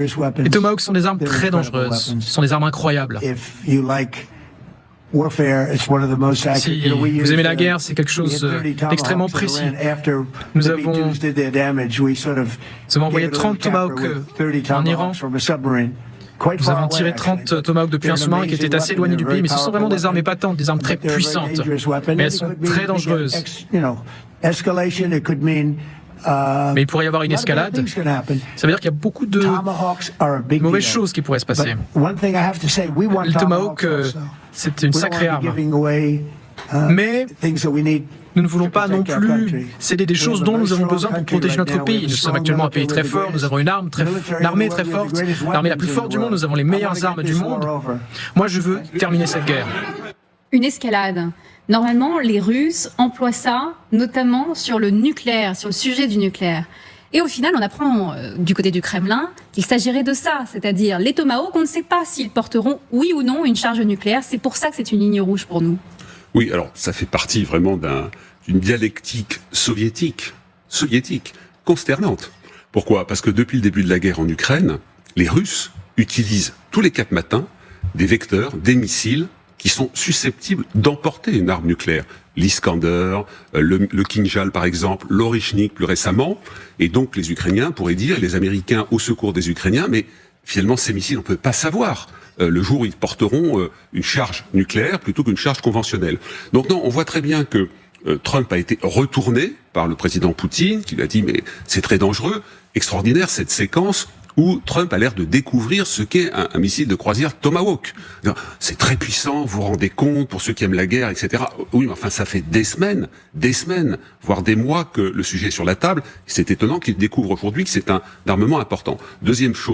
Les Tomahawks sont des armes très dangereuses, ce sont des armes incroyables. Si vous aimez la guerre, c'est quelque chose d'extrêmement précis. Nous avons envoyé 30 Tomahawks en Iran. Nous avons tiré 30 Tomahawks depuis un sous-marin qui était assez éloigné du pays, mais ce sont vraiment des armes épatantes, des armes très puissantes. Mais elles sont très dangereuses. Mais il pourrait y avoir une escalade. Ça veut dire qu'il y a beaucoup de mauvaises choses qui pourraient se passer. Le Tomahawk, c'est une sacrée arme. Mais nous ne voulons pas non plus céder des choses dont nous avons besoin pour protéger notre pays. Nous sommes actuellement un pays très fort, nous avons une armée très forte, l'armée la plus forte du monde, nous avons les meilleures armes du monde. Moi, je veux terminer cette guerre. Une escalade. Normalement, les Russes emploient ça, notamment sur le nucléaire, sur le sujet du nucléaire. Et au final, on apprend du côté du Kremlin qu'il s'agirait de ça, c'est-à-dire les Tomahawks, on ne sait pas s'ils porteront, oui ou non, une charge nucléaire. C'est pour ça que c'est une ligne rouge pour nous. Oui, alors ça fait partie vraiment d'une dialectique soviétique, consternante. Pourquoi? Parce que depuis le début de la guerre en Ukraine, les Russes utilisent tous les 4 matins des vecteurs, des missiles, qui sont susceptibles d'emporter une arme nucléaire. L'Iskander, le Kinjal par exemple, l'Orichnik plus récemment, et donc les Ukrainiens pourraient dire, et les Américains au secours des Ukrainiens, mais finalement ces missiles on ne peut pas savoir le jour où ils porteront une charge nucléaire plutôt qu'une charge conventionnelle. Donc non, on voit très bien que Trump a été retourné par le président Poutine, qui lui a dit mais c'est très dangereux, extraordinaire cette séquence où Trump a l'air de découvrir ce qu'est un missile de croisière Tomahawk. C'est très puissant, vous vous rendez compte, pour ceux qui aiment la guerre, etc. Oui, mais enfin, ça fait des semaines, voire des mois que le sujet est sur la table. C'est étonnant qu'il découvre aujourd'hui que c'est un armement important.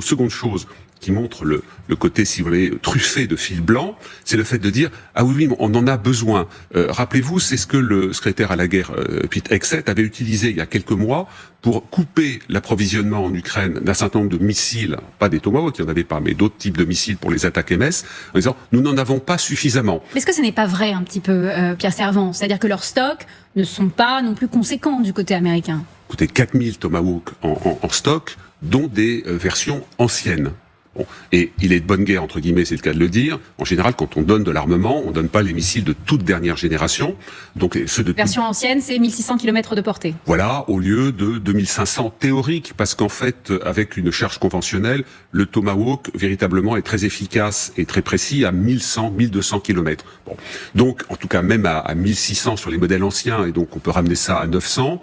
Seconde chose qui montre le côté, si vous voulez, truffé de fil blanc, c'est le fait de dire « Ah oui, on en a besoin ». Rappelez-vous, c'est ce que le secrétaire à la guerre, Pete Hegseth, avait utilisé il y a quelques mois pour couper l'approvisionnement en Ukraine d'un certain nombre de missiles, pas des Tomahawk, il n'y en avait pas, mais d'autres types de missiles pour les attaques MS, en disant « Nous n'en avons pas suffisamment ». Mais est-ce que ce n'est pas vrai un petit peu, Pierre Servan? C'est-à-dire que leurs stocks ne sont pas non plus conséquents du côté américain? Écoutez, 4000 Tomahawk en stock, dont des versions anciennes. Bon. Et il est de bonne guerre, entre guillemets, c'est le cas de le dire. En général, quand on donne de l'armement, on donne pas les missiles de toute dernière génération. Donc, ceux de version ancienne, c'est 1600 km de portée. Voilà, au lieu de 2500 théoriques, parce qu'en fait, avec une charge conventionnelle, le Tomahawk, véritablement, est très efficace et très précis à 1100, 1200 km. Bon. Donc, en tout cas, même à 1600 sur les modèles anciens, et donc on peut ramener ça à 900,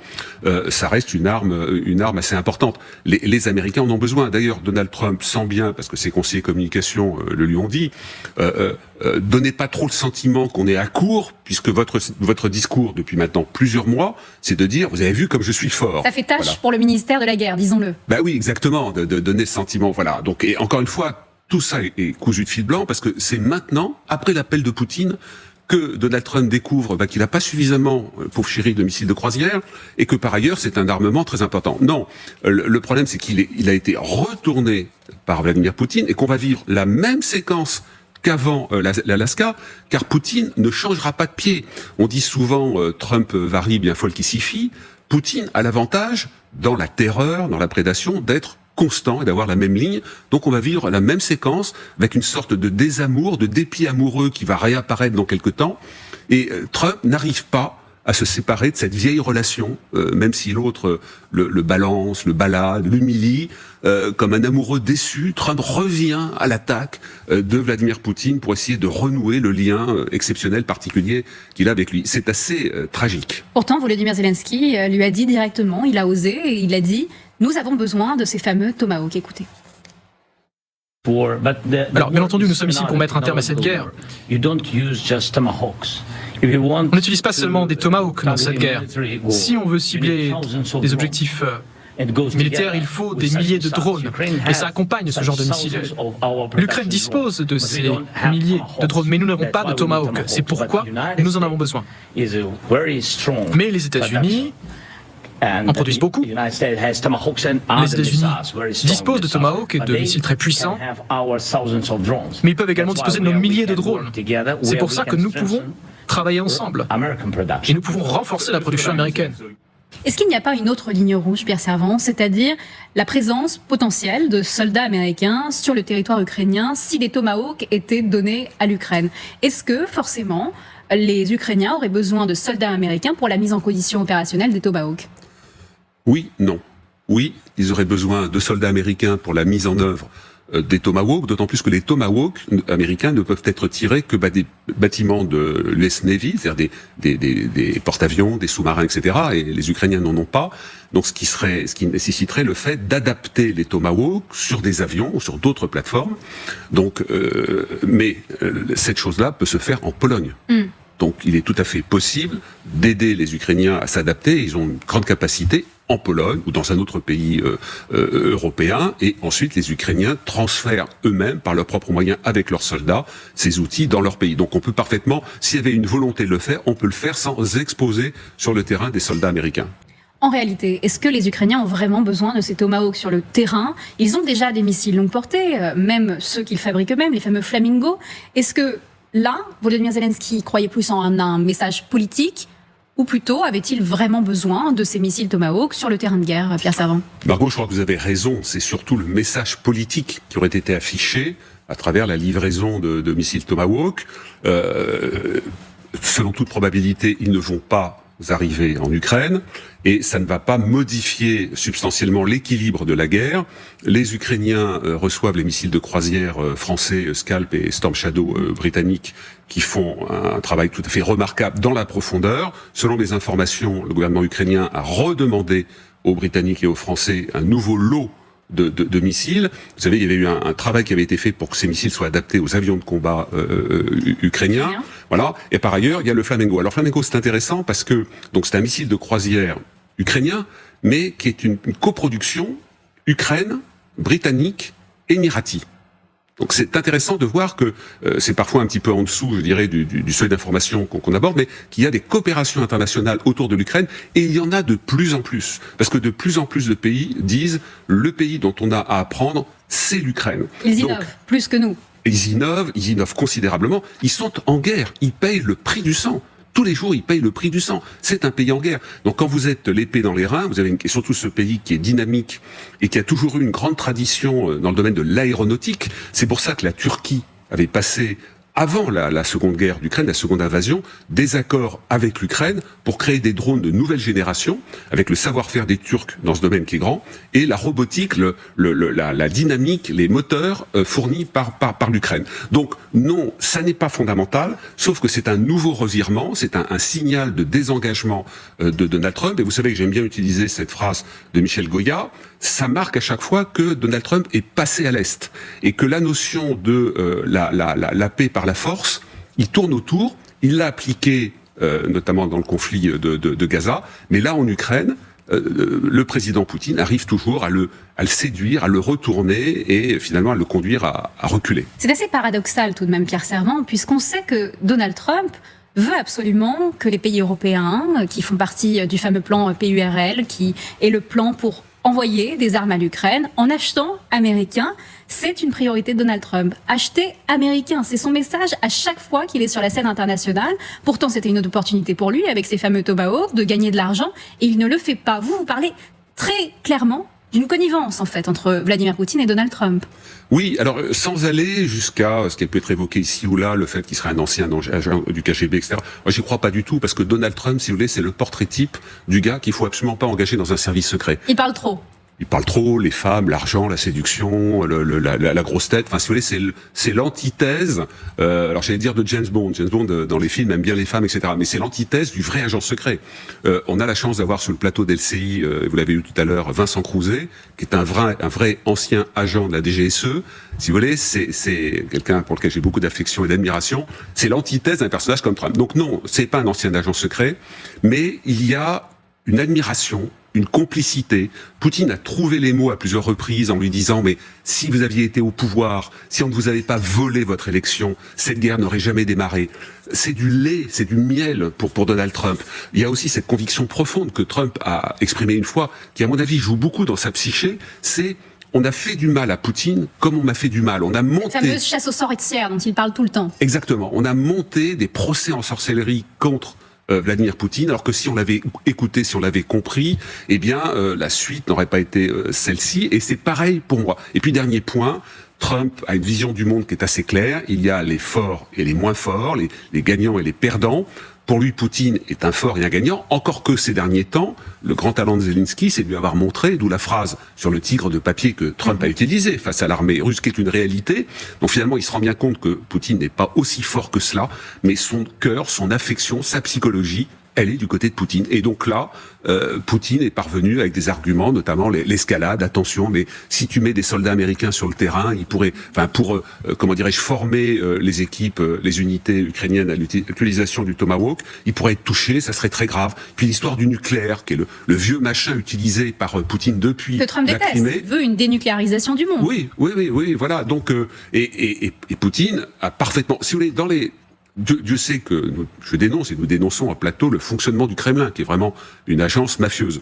ça reste une arme assez importante. Les Américains en ont besoin. D'ailleurs, Donald Trump sent bien, parce que ses conseillers communication le lui ont dit, donnez pas trop le sentiment qu'on est à court, puisque votre discours depuis maintenant plusieurs mois, c'est de dire, vous avez vu comme je suis fort. Ça fait tâche pour le ministère de la guerre, disons-le. Bah oui, exactement, de donner ce sentiment, voilà. Donc, et encore une fois, tout ça est cousu de fil blanc, parce que c'est maintenant, après l'appel de Poutine, que Donald Trump découvre qu'il n'a pas suffisamment, pauvre chéri, de missiles de croisière, et que par ailleurs c'est un armement très important. Non, le problème c'est qu'il a été retourné par Vladimir Poutine, et qu'on va vivre la même séquence qu'avant l'Alaska, car Poutine ne changera pas de pied. On dit souvent Trump varie, bien folle qui s'y fie. Poutine a l'avantage, dans la terreur, dans la prédation, d'être constant et d'avoir la même ligne. Donc on va vivre la même séquence avec une sorte de désamour, de dépit amoureux qui va réapparaître dans quelque temps. Et Trump n'arrive pas à se séparer de cette vieille relation, même si l'autre le balance, le balade, l'humilie, comme un amoureux déçu. Trump revient à l'attaque de Vladimir Poutine pour essayer de renouer le lien exceptionnel, particulier qu'il a avec lui. C'est assez tragique. Pourtant, Volodymyr Zelensky lui a dit directement, il a osé, et il a dit « Nous avons besoin de ces fameux Tomahawks ». Écoutez. Alors, bien entendu, nous sommes ici pour mettre un terme à cette guerre. On n'utilise pas seulement des Tomahawks dans cette guerre. Si on veut cibler des objectifs militaires, il faut des milliers de drones. Et ça accompagne ce genre de missiles. L'Ukraine dispose de ces milliers de drones, mais nous n'avons pas de Tomahawk. C'est pourquoi nous en avons besoin. Mais les États-Unis en produisent beaucoup. Les États-Unis disposent de Tomahawk et de missiles très puissants, mais ils peuvent également disposer de nos milliers de drones. C'est pour ça que nous pouvons travailler ensemble et nous pouvons renforcer la production américaine. Est-ce qu'il n'y a pas une autre ligne rouge, Pierre Servan, c'est-à-dire la présence potentielle de soldats américains sur le territoire ukrainien si des Tomahawks étaient donnés à l'Ukraine? Est-ce que, forcément, les Ukrainiens auraient besoin de soldats américains pour la mise en condition opérationnelle des Tomahawks? Oui, non. Oui, ils auraient besoin de soldats américains pour la mise en œuvre des Tomahawks, d'autant plus que les Tomahawks américains ne peuvent être tirés que des bâtiments de l'US Navy, c'est-à-dire des porte-avions, des sous-marins, etc. Et les Ukrainiens n'en ont pas. Donc ce qui nécessiterait le fait d'adapter les Tomahawks sur des avions ou sur d'autres plateformes. Donc, mais cette chose-là peut se faire en Pologne. Donc il est tout à fait possible d'aider les Ukrainiens à s'adapter. Ils ont une grande capacité en Pologne ou dans un autre pays européen, et ensuite les Ukrainiens transfèrent eux-mêmes, par leurs propres moyens, avec leurs soldats, ces outils dans leur pays. Donc on peut parfaitement, s'il y avait une volonté de le faire, on peut le faire sans exposer sur le terrain des soldats américains. En réalité, est-ce que les Ukrainiens ont vraiment besoin de ces Tomahawks sur le terrain? Ils ont déjà des missiles longue portée, même ceux qu'ils fabriquent eux-mêmes, les fameux Flamingo. Est-ce que là, Volodymyr Zelensky croyait plus en un message politique, ou plutôt avait-il vraiment besoin de ces missiles Tomahawk sur le terrain de guerre, Pierre Servan? Margot, je crois que vous avez raison. C'est surtout le message politique qui aurait été affiché à travers la livraison de missiles Tomahawk. Selon toute probabilité, ils ne vont pas arriver en Ukraine, et ça ne va pas modifier substantiellement l'équilibre de la guerre. Les Ukrainiens reçoivent les missiles de croisière français Scalp et Storm Shadow britanniques, qui font un travail tout à fait remarquable dans la profondeur. Selon les informations, le gouvernement ukrainien a redemandé aux Britanniques et aux Français un nouveau lot de missiles. Vous savez, il y avait eu un travail qui avait été fait pour que ces missiles soient adaptés aux avions de combat ukrainiens. Voilà. Et par ailleurs, il y a le Flamingo. Alors Flamingo, c'est intéressant parce que donc c'est un missile de croisière ukrainien, mais qui est une coproduction Ukraine, britannique, émirati. Donc c'est intéressant de voir que c'est parfois un petit peu en dessous, je dirais, du seuil d'information qu'on aborde, mais qu'il y a des coopérations internationales autour de l'Ukraine, et il y en a de plus en plus. Parce que de plus en plus de pays disent, le pays dont on a à apprendre, c'est l'Ukraine. Ils innovent plus que nous. Ils innovent considérablement. Ils sont en guerre, ils payent le prix du sang. Tous les jours, ils payent le prix du sang. C'est un pays en guerre. Donc quand vous êtes l'épée dans les reins, vous avez surtout ce pays qui est dynamique et qui a toujours eu une grande tradition dans le domaine de l'aéronautique. C'est pour ça que la Turquie avait passé, avant la seconde guerre d'Ukraine, la seconde invasion, des accords avec l'Ukraine pour créer des drones de nouvelle génération, avec le savoir-faire des Turcs dans ce domaine qui est grand, et la robotique, la dynamique, les moteurs fournis par l'Ukraine. Donc non, ça n'est pas fondamental, sauf que c'est un nouveau revirement, c'est un signal de désengagement de Donald Trump. Et vous savez que j'aime bien utiliser cette phrase de Michel Goya, ça marque à chaque fois que Donald Trump est passé à l'Est, et que la notion de la paix par la force, il tourne autour, il l'a appliqué notamment dans le conflit de Gaza, mais là en Ukraine, le président Poutine arrive toujours à le séduire, à le retourner et finalement à le conduire à reculer. C'est assez paradoxal tout de même, Pierre Servan, puisqu'on sait que Donald Trump veut absolument que les pays européens, qui font partie du fameux plan PURL, qui est le plan pour envoyer des armes à l'Ukraine, en achetant américain, c'est une priorité de Donald Trump. Acheter américain, c'est son message à chaque fois qu'il est sur la scène internationale. Pourtant, c'était une autre opportunité pour lui, avec ses fameux Tomahawks, de gagner de l'argent, et il ne le fait pas. Vous parlez très clairement d'une connivence, en fait, entre Vladimir Poutine et Donald Trump. Oui, alors sans aller jusqu'à ce qui peut être évoqué ici ou là, le fait qu'il serait un ancien agent du KGB, etc. Moi, j'y crois pas du tout, parce que Donald Trump, si vous voulez, c'est le portrait type du gars qu'il faut absolument pas engager dans un service secret. Il parle trop. Il parle trop, les femmes, l'argent, la séduction, la grosse tête. Enfin, si vous voulez, c'est l'antithèse. Alors, j'allais dire de James Bond. James Bond, dans les films, aime bien les femmes, etc. Mais c'est l'antithèse du vrai agent secret. On a la chance d'avoir sur le plateau d'LCI, vous l'avez eu tout à l'heure, Vincent Crouzet, qui est un vrai ancien agent de la DGSE. Si vous voulez, c'est quelqu'un pour lequel j'ai beaucoup d'affection et d'admiration. C'est l'antithèse d'un personnage comme Trump. Donc non, c'est pas un ancien agent secret, mais il y a une admiration, une complicité. Poutine a trouvé les mots à plusieurs reprises en lui disant « Mais si vous aviez été au pouvoir, si on ne vous avait pas volé votre élection, cette guerre n'aurait jamais démarré. » C'est du lait, c'est du miel pour Donald Trump. Il y a aussi cette conviction profonde que Trump a exprimée une fois, qui à mon avis joue beaucoup dans sa psyché, c'est « On a fait du mal à Poutine comme on m'a fait du mal. » On a monté... La fameuse chasse aux sorcières dont il parle tout le temps. Exactement. On a monté des procès en sorcellerie contre Vladimir Poutine, alors que si on l'avait écouté, si on l'avait compris, eh bien la suite n'aurait pas été celle-ci. Et c'est pareil pour moi. Et puis dernier point, Trump a une vision du monde qui est assez claire. Il y a les forts et les moins forts, les gagnants et les perdants. Pour lui, Poutine est un fort et un gagnant, encore que ces derniers temps, le grand talent de Zelensky, c'est de lui avoir montré, d'où la phrase sur le tigre de papier que Trump a utilisé face à l'armée russe, qui est une réalité. Donc finalement, il se rend bien compte que Poutine n'est pas aussi fort que cela, mais son cœur, son affection, sa psychologie, elle est du côté de Poutine. Et donc là, Poutine est parvenu avec des arguments, notamment l'escalade. Attention, mais si tu mets des soldats américains sur le terrain, ils pourraient, pour comment dirais-je, former les équipes, les unités ukrainiennes à l'utilisation du Tomahawk, ils pourraient être touchés, ça serait très grave. Puis l'histoire du nucléaire, qui est le vieux machin utilisé par Poutine depuis que Trump la Crimée. veut une dénucléarisation du monde. Oui, voilà. Donc et Poutine a parfaitement, si vous voulez, dans les Dieu sait que je dénonce et nous dénonçons en plateau le fonctionnement du Kremlin, qui est vraiment une agence mafieuse.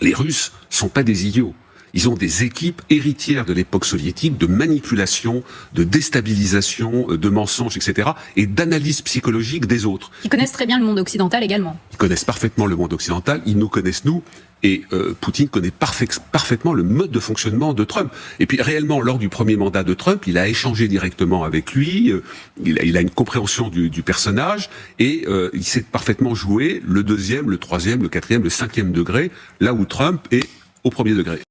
Les Russes sont pas des idiots. Ils ont des équipes héritières de l'époque soviétique de manipulation, de déstabilisation, de mensonges, etc. et d'analyse psychologique des autres. Ils connaissent très bien le monde occidental également. Ils connaissent parfaitement le monde occidental, ils nous connaissent nous, et Poutine connaît parfaitement le mode de fonctionnement de Trump. Et puis réellement, lors du premier mandat de Trump, il a échangé directement avec lui, il a une compréhension du personnage, et il sait parfaitement jouer le deuxième, le troisième, le quatrième, le cinquième degré, là où Trump est au premier degré.